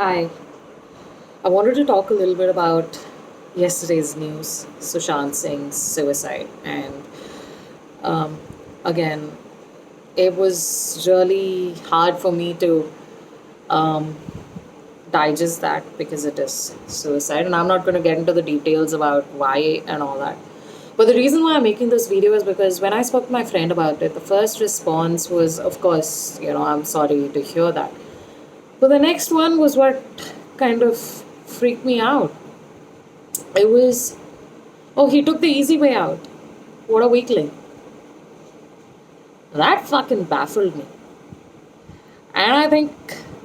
Hi, I wanted to talk a little bit about yesterday's news, Sushant Singh's suicide. And um, again, it was really hard for me to um, digest that because it is suicide. And I'm not going to get into the details about why and all that. But the reason why I'm making this video is because when I spoke to my friend about it, the first response was, of course, I'm sorry to hear that. But the next one was what kind of freaked me out. It was, oh, he took the easy way out. What a weakling. That fucking baffled me. And I think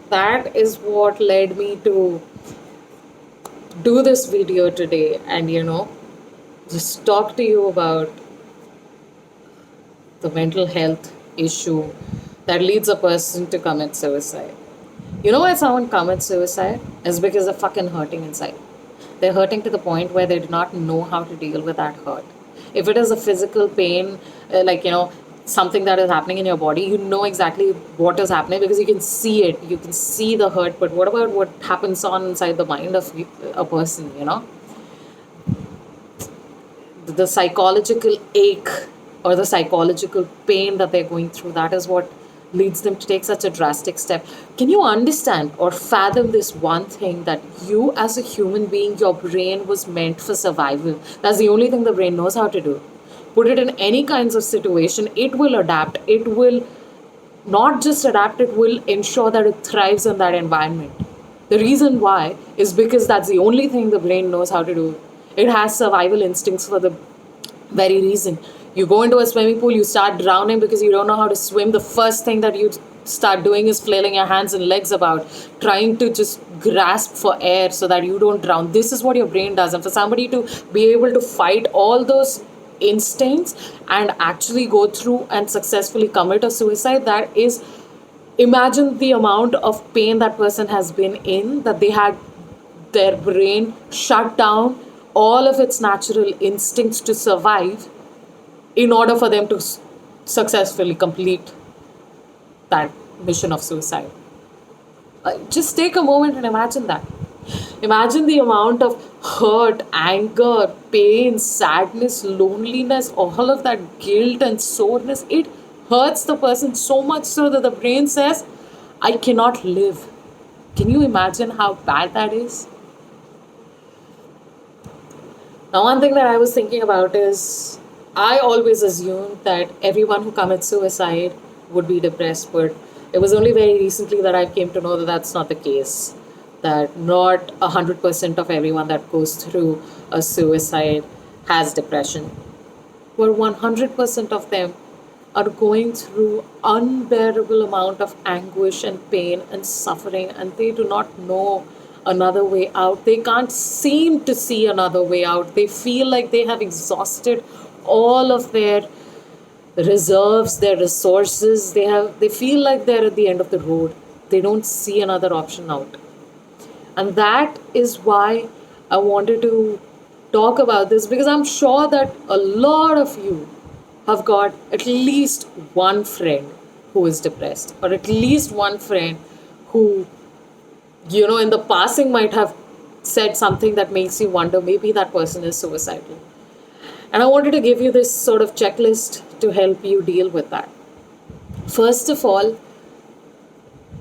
that is what led me to do this video today and, just talk to you about the mental health issue that leads a person to commit suicide. You know why someone commits suicide? Is because they're fucking hurting inside. They're hurting to the point where they do not know how to deal with that hurt. If it is a physical pain, something that is happening in your body, you know exactly what is happening because you can see it. You can see the hurt. But what about what happens on inside the mind of a person? The psychological ache or the psychological pain that they're going through, that is what leads them to take such a drastic step. Can you understand or fathom this one thing, that you as a human being, your brain was meant for survival? That's the only thing the brain knows how to do. Put it in any kinds of situation, it will adapt. It will not just adapt, it will ensure that it thrives in that environment. The reason why is because that's the only thing the brain knows how to do. It has survival instincts for the very reason. You go into a swimming pool, you start drowning because you don't know how to swim. The first thing that you start doing is flailing your hands and legs about, trying to just grasp for air so that you don't drown. This is what your brain does. And for somebody to be able to fight all those instincts and actually go through and successfully commit a suicide, that is, imagine the amount of pain that person has been in, that they had their brain shut down all of its natural instincts to survive in order for them to successfully complete that mission of suicide. Just take a moment and imagine that. Imagine the amount of hurt, anger, pain, sadness, loneliness, all of that guilt and soreness. It hurts the person so much so that the brain says, I cannot live. Can you imagine how bad that is? Now, one thing that I was thinking about is, I always assumed that everyone who commits suicide would be depressed, but it was only very recently that I came to know that that's not the case. That not 100% of everyone that goes through a suicide has depression, but 100% of them are going through unbearable amount of anguish and pain and suffering, and they do not know another way out. They can't seem to see another way out. They feel like they have exhausted all of their reserves, their resources. They feel like they're at the end of the road. They don't see another option out. And that is why I wanted to talk about this, because I'm sure that a lot of you have got at least one friend who is depressed, or at least one friend who, in the passing might have said something that makes you wonder, maybe that person is suicidal. And I wanted to give you this sort of checklist to help you deal with that. First of all,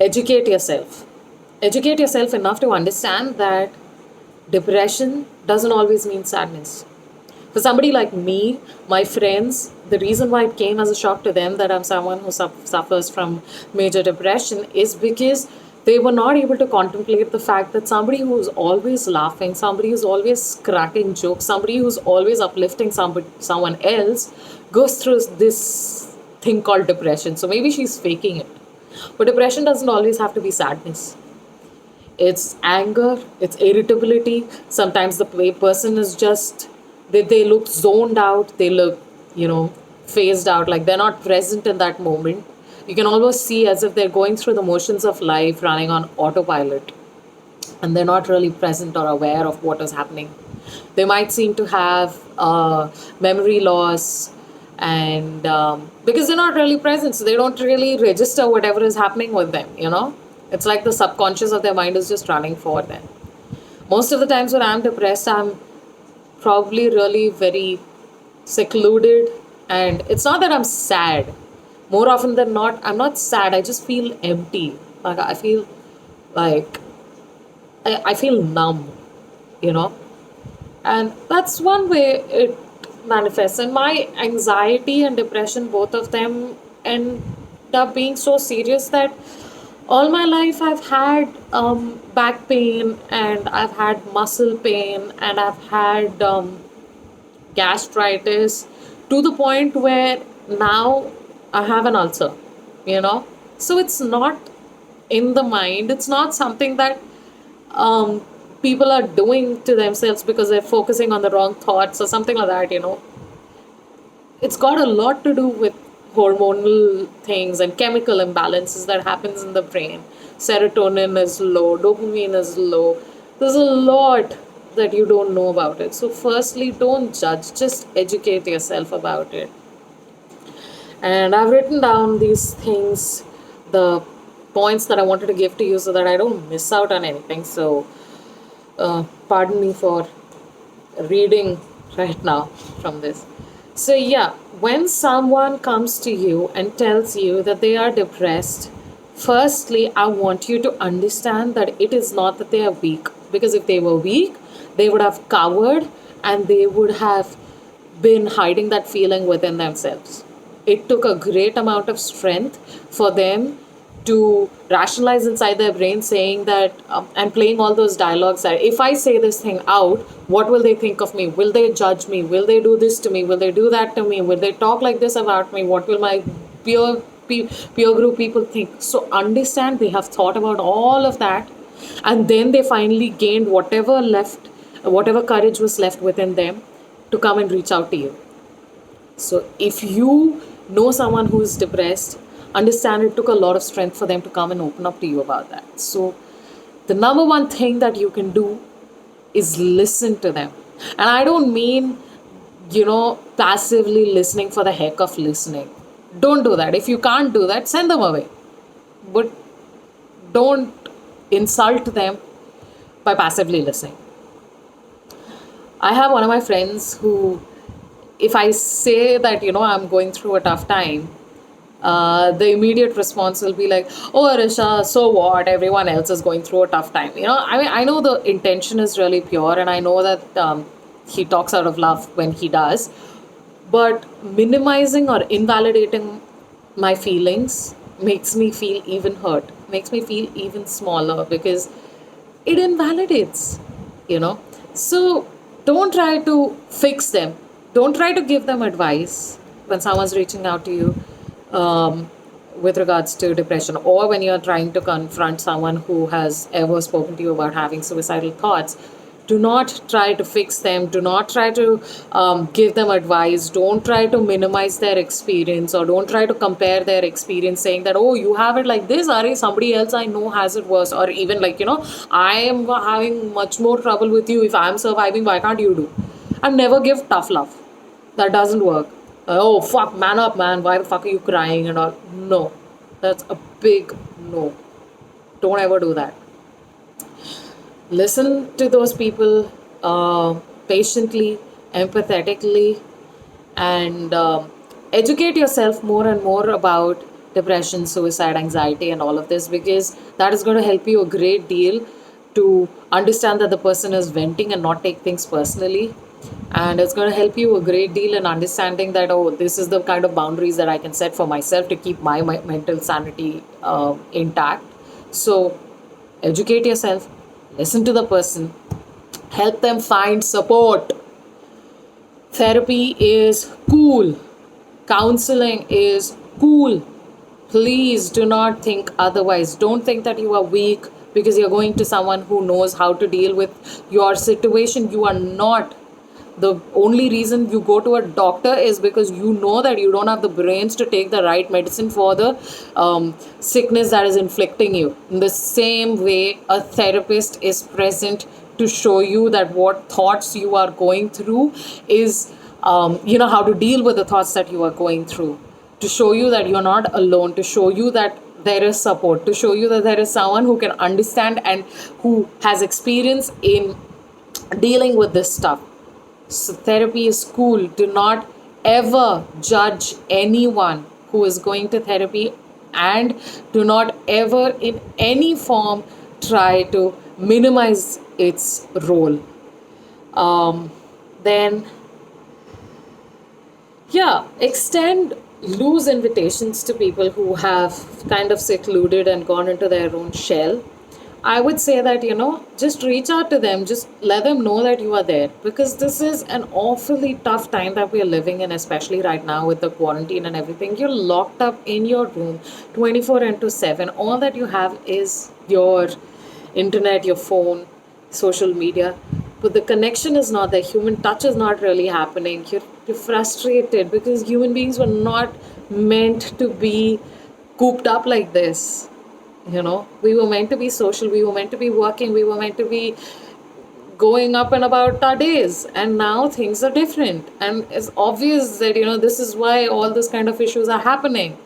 educate yourself. Educate yourself enough to understand that depression doesn't always mean sadness. For somebody like me, my friends, the reason why it came as a shock to them that I'm someone who suffers from major depression is because they were not able to contemplate the fact that somebody who's always laughing, somebody who's always cracking jokes, somebody who's always uplifting someone else goes through this thing called depression. So maybe she's faking it. But depression doesn't always have to be sadness. It's anger, it's irritability. Sometimes the person is just, they look zoned out, they look, phased out, like they're not present in that moment. You can almost see as if they're going through the motions of life running on autopilot, and they're not really present or aware of what is happening. They might seem to have memory loss, and because they're not really present, so they don't really register whatever is happening with them. It's like the subconscious of their mind is just running for them. Most of the times when I'm depressed, I'm probably really very secluded, and it's not that I'm sad. More often than not, I'm not sad. I just feel empty. Like I feel like I feel numb, you know. And that's one way it manifests. And my anxiety and depression, both of them, end up being so serious that all my life I've had back pain, and I've had muscle pain, and I've had gastritis, to the point where now I have an ulcer, you know. So it's not in the mind, it's not something that um, people are doing to themselves because they're focusing on the wrong thoughts or something like that, you know. It's got a lot to do with hormonal things and chemical imbalances that happens in the brain. Serotonin is low, dopamine is low. There's a lot that you don't know about it. So firstly, don't judge, just educate yourself about it. And I've written down these things, the points that I wanted to give to you so that I don't miss out on anything. So pardon me for reading right now from this. So, yeah, when someone comes to you and tells you that they are depressed, firstly, I want you to understand that it is not that they are weak. Because if they were weak, they would have covered and they would have been hiding that feeling within themselves. It took a great amount of strength for them to rationalize inside their brain, saying that and playing all those dialogues that if I say this thing out, what will they think of me? Will they judge me? Will they do this to me? Will they do that to me? Will they talk like this about me? What will my peer peer group people think? So understand, they have thought about all of that, and then they finally gained whatever courage was left within them to come and reach out to you. So if you know someone who is depressed, understand it took a lot of strength for them to come and open up to you about that. So the number one thing that you can do is listen to them. And I don't mean, passively listening for the heck of listening. Don't do that. If you can't do that, send them away. But don't insult them by passively listening. I have one of my friends who, if I say that, I'm going through a tough time, the immediate response will be like, "Oh, Arisha, so what? Everyone else is going through a tough time." I mean, I know the intention is really pure, and I know that he talks out of love when he does. But minimizing or invalidating my feelings makes me feel even hurt, makes me feel even smaller because it invalidates, you know. So don't try to fix them. Don't try to give them advice when someone's reaching out to you with regards to depression, or when you're trying to confront someone who has ever spoken to you about having suicidal thoughts. Do not try to fix them. Do not try to give them advice. Don't try to minimize their experience, or don't try to compare their experience saying that, oh, you have it like this, Ari, somebody else I know has it worse. Or even like, I am having much more trouble with you. If I'm surviving, why can't you do? And never give tough love. That doesn't work. Oh, fuck, man up, man. Why the fuck are you crying and all? No. That's a big no. Don't ever do that. Listen to those people patiently, empathetically, and educate yourself more and more about depression, suicide, anxiety, and all of this, because that is going to help you a great deal to understand that the person is venting and not take things personally. And it's going to help you a great deal in understanding that, oh, this is the kind of boundaries that I can set for myself to keep my mental sanity intact. So educate yourself, listen to the person, help them find support. Therapy is cool, counseling is cool. Please do not think otherwise. Don't think that you are weak because you're going to someone who knows how to deal with your situation. You are not. The only reason you go to a doctor is because you know that you don't have the brains to take the right medicine for the sickness that is inflicting you. In the same way, a therapist is present to show you that what thoughts you are going through is, how to deal with the thoughts that you are going through, to show you that you're not alone, to show you that there is support, to show you that there is someone who can understand and who has experience in dealing with this stuff. So therapy is cool. Do not ever judge anyone who is going to therapy, and do not ever in any form try to minimize its role. Then, yeah, extend loose invitations to people who have kind of secluded and gone into their own shell. I would say that, just reach out to them, just let them know that you are there, because this is an awfully tough time that we are living in, especially right now with the quarantine and everything. You're locked up in your room 24 into 7. All that you have is your internet, your phone, social media. But the connection is not there. Human touch is not really happening. You're frustrated because human beings were not meant to be cooped up like this. We were meant to be social, we were meant to be working, we were meant to be going up and about our days, and now things are different, and it's obvious that this is why all this kind of issues are happening.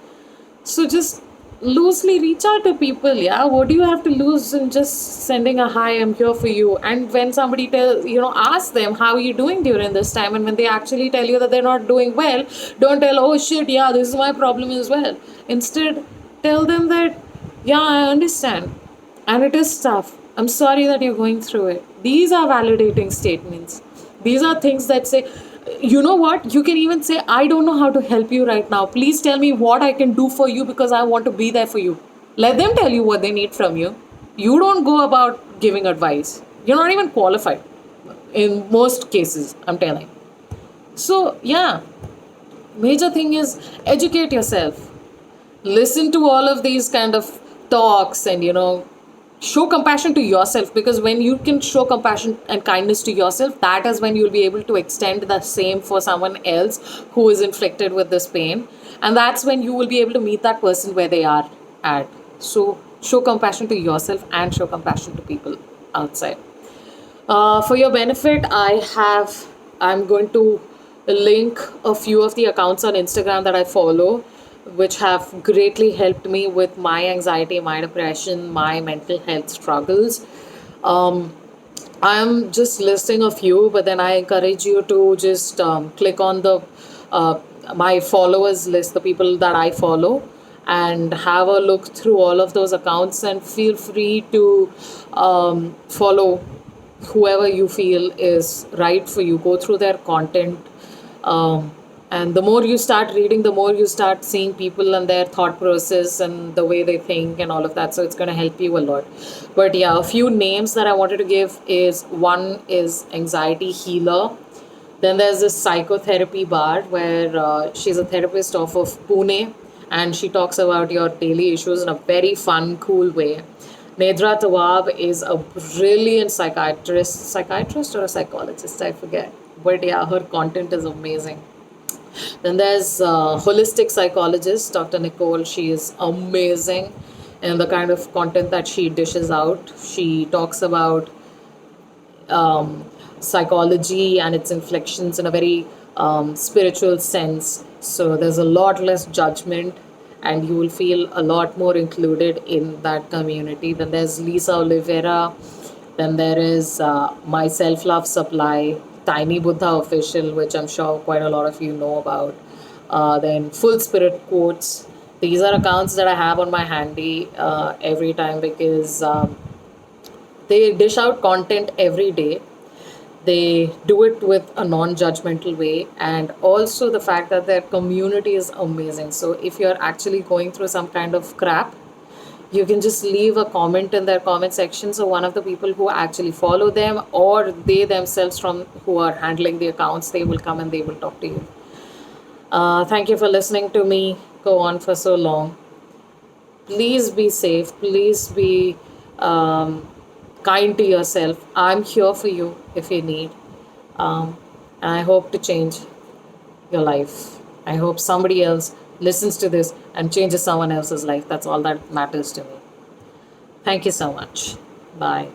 So just loosely reach out to people. Yeah, what do you have to lose in just sending a hi, I'm here for you? And when somebody tells, ask them how are you doing during this time, and when they actually tell you that they're not doing well, don't tell, oh shit, yeah, this is my problem as well. Instead, tell them that, yeah, I understand, and it is tough, I'm sorry that you're going through it. These are validating statements. These are things that say, you know what, you can even say, I don't know how to help you right now, please tell me what I can do for you, because I want to be there for you. Let them tell you what they need from you. You don't go about giving advice. You're not even qualified in most cases, I'm telling. So yeah, major thing is educate yourself. Listen to all of these kind of talks, and show compassion to yourself, because when you can show compassion and kindness to yourself, that is when you'll be able to extend the same for someone else who is inflicted with this pain, and that's when you will be able to meet that person where they are at. So show compassion to yourself and show compassion to people outside. For your benefit, I'm going to link a few of the accounts on Instagram that I follow, which have greatly helped me with my anxiety, my depression, my mental health struggles. Um, I'm just listing a few, but then I encourage you to just click on the uh, my followers list, the people that I follow, and have a look through all of those accounts, and feel free to follow whoever you feel is right for you. Go through their content. Um, and the more you start reading, the more you start seeing people and their thought process and the way they think and all of that. So it's going to help you a lot. But yeah, a few names that I wanted to give is, one is Anxiety Healer. Then there's this psychotherapy bar where she's a therapist off of Pune, and she talks about your daily issues in a very fun, cool way. Nedra Tawab is a brilliant psychiatrist or a psychologist, I forget. But yeah, her content is amazing. Then there's holistic psychologist, Dr. Nicole. She is amazing in the kind of content that she dishes out. She talks about um, psychology and its inflections in a very spiritual sense. So there's a lot less judgment, and you will feel a lot more included in that community. Then there's Lisa Oliveira. Then there is My Self Love Supply, Tiny Buddha Official, which I'm sure quite a lot of you know about. Then Full Spirit Quotes. These are accounts that I have on my handy every time, because they dish out content every day. They do it with a non-judgmental way, and also the fact that their community is amazing. So if you're actually going through some kind of crap, you can just leave a comment in their comment section, so one of the people who actually follow them, or they themselves from who are handling the accounts, they will come and they will talk to you. Thank you for listening to me go on for so long. Please be safe, please be um, kind to yourself. I'm here for you if you need. And I hope to change your life. I hope somebody else listens to this and changes someone else's life. That's all that matters to me. Thank you so much. Bye.